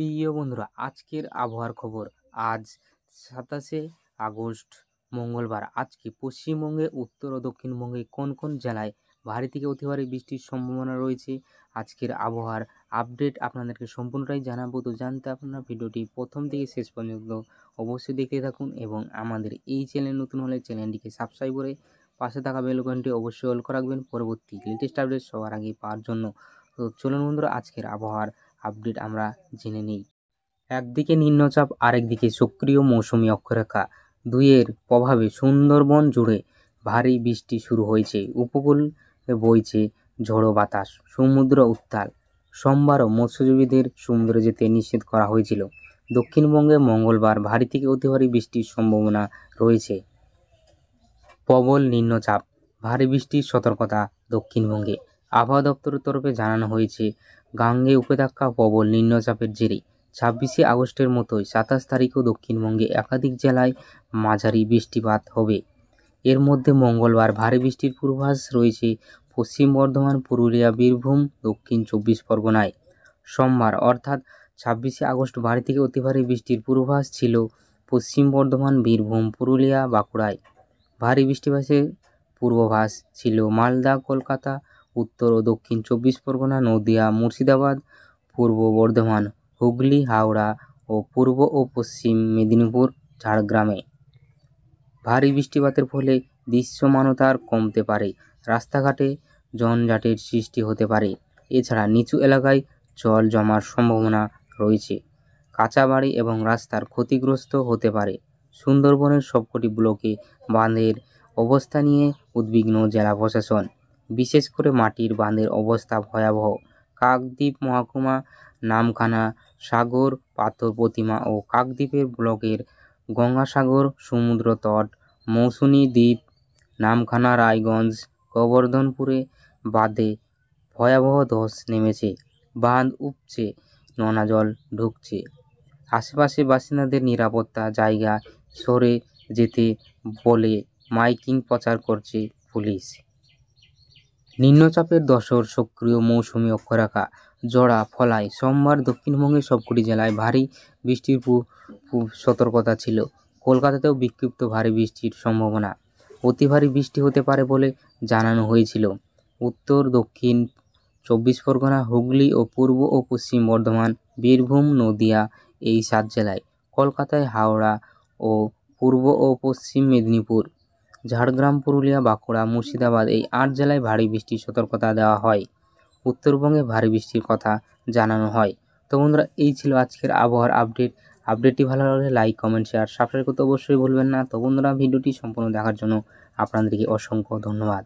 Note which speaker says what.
Speaker 1: প্রিয় বন্ধুরা, আজকের আবহাওয়ার খবর। আজ 27শে আগস্ট মঙ্গলবার। আজকে পশ্চিমবঙ্গে, উত্তর ও দক্ষিণবঙ্গে কোন কোন জেলায় ভারী থেকে অতি ভারী বৃষ্টির সম্ভাবনা রয়েছে, আজকের আবহাওয়ার আপডেট আপনাদেরকে সম্পূর্ণটাই জানাবো। তো জানতে আপনারা ভিডিওটি প্রথম থেকে শেষ পর্যন্ত অবশ্যই দেখতে থাকুন এবং আমাদের এই চ্যানেল নতুন হলে চ্যানেলটিকে সাবস্ক্রাইব করে পাশে থাকা বেল আইকনটি অবশ্যই অল করে রাখবেন পরবর্তী লেটেস্ট আপডেট সবার আগে পাওয়ার জন্য। তো চলুন বন্ধুরা, আজকের আবহাওয়ার আপডেট আমরা জেনে নিই। একদিকে নিম্নচাপ, আরেকদিকে সক্রিয় মৌসুমি অক্ষরেখা, দুইয়ের প্রভাবে সুন্দরবন জুড়ে ভারী বৃষ্টি শুরু হয়েছে। উপকূলে বইছে ঝোড়ো বাতাস, সমুদ্র উত্তাল। সোমবারও মৎস্যজীবীদের সমুদ্রে যেতে নিষেধ করা হয়েছিল। দক্ষিণবঙ্গে মঙ্গলবার ভারী থেকে অতি ভারী বৃষ্টির সম্ভাবনা রয়েছে। প্রবল নিম্নচাপ, ভারী বৃষ্টির সতর্কতা দক্ষিণবঙ্গে। আবহাওয়া দপ্তরের তরফে জানানো হয়েছে, গাঙ্গে উপত্যকা প্রবল নিম্নচাপের জেরে 26শে আগস্টের মতোই 27 তারিখও দক্ষিণবঙ্গে একাধিক জেলায় মাঝারি বৃষ্টিপাত হবে। এর মধ্যে মঙ্গলবার ভারী বৃষ্টির পূর্বাভাস রয়েছে পশ্চিম বর্ধমান, পুরুলিয়া, বীরভূম, দক্ষিণ 24 পরগনায়। সোমবার অর্থাৎ 26শে আগস্ট ভারী থেকে অতি ভারী বৃষ্টির পূর্বাভাস ছিল পশ্চিম বর্ধমান, বীরভূম, পুরুলিয়া, বাঁকুড়ায়। ভারী বৃষ্টিপাতের পূর্বাভাস ছিল মালদা, কলকাতা, উত্তর ও দক্ষিণ 24 পরগনা, নদিয়া, মুর্শিদাবাদ, পূর্ব বর্ধমান, হুগলি, হাওড়া ও পূর্ব ও পশ্চিম মেদিনীপুর, ঝাড়গ্রামে। ভারী বৃষ্টিপাতের ফলে দৃশ্যমানতা কমতে পারে, রাস্তাঘাটে যানজটের সৃষ্টি হতে পারে। এছাড়া নিচু এলাকায় জল জমার সম্ভাবনা রয়েছে। কাঁচা বাড়ি এবং রাস্তার ক্ষতিগ্রস্ত হতে পারে। সুন্দরবনের সবকটি ব্লকে বাঁধের অবস্থা নিয়ে উদ্বিগ্ন জেলা প্রশাসন। বিশেষ করে মাটির বাঁধের অবস্থা ভয়াবহ। কাকদ্বীপ মহকুমা, নামখানা, সাগর, পাথর প্রতিমা ও কাকদ্বীপের ব্লকের গঙ্গাসাগর সমুদ্র তট, মৌসুনী দ্বীপ, নামখানা, রায়গঞ্জ, গোবর্ধনপুরে বাঁধে ভয়াবহ ধস নেমেছে। বাঁধ উপচে নোনা জল ঢুকছে। আশেপাশে বাসিন্দাদের নিরাপত্তা জায়গা সরে যেতে বলে মাইকিং প্রচার করছে পুলিশ। নিম্নচাপের দশর সক্রিয় মৌসুমি অক্ষরেখা জোড়া ফলায় সোমবার দক্ষিণবঙ্গের সবকটি জেলায় ভারী বৃষ্টির সতর্কতা ছিল। কলকাতাতেও বিক্ষিপ্ত ভারী বৃষ্টির সম্ভাবনা। অতি ভারী বৃষ্টি হতে পারে বলে জানানো হয়েছিল উত্তর, দক্ষিণ 24 পরগনা, হুগলি ও পূর্ব ও পশ্চিম বর্ধমান, বীরভূম, নদিয়া এই 7 জেলায়। কলকাতায়, হাওড়া ও পূর্ব ও পশ্চিম মেদিনীপুর, ঝাড়গ্রাম, পুরুলিয়া, বাঁকুড়া, মুর্শিদাবাদ এই 8 জেলায় ভারী বৃষ্টির সতর্কতা দেওয়া হয়। উত্তরবঙ্গে ভারী বৃষ্টির কথা জানানো হয়। তো বন্ধুরা, এই ছিল আজকের আবহাওয়ার আপডেটটি ভালো লাগলে লাইক, কমেন্ট, শেয়ার, সাবস্ক্রাইব করতে অবশ্যই ভুলবেন না। তো বন্ধুরা, ভিডিওটি সম্পূর্ণ দেখার জন্য আপনাদেরকে অসংখ্য ধন্যবাদ।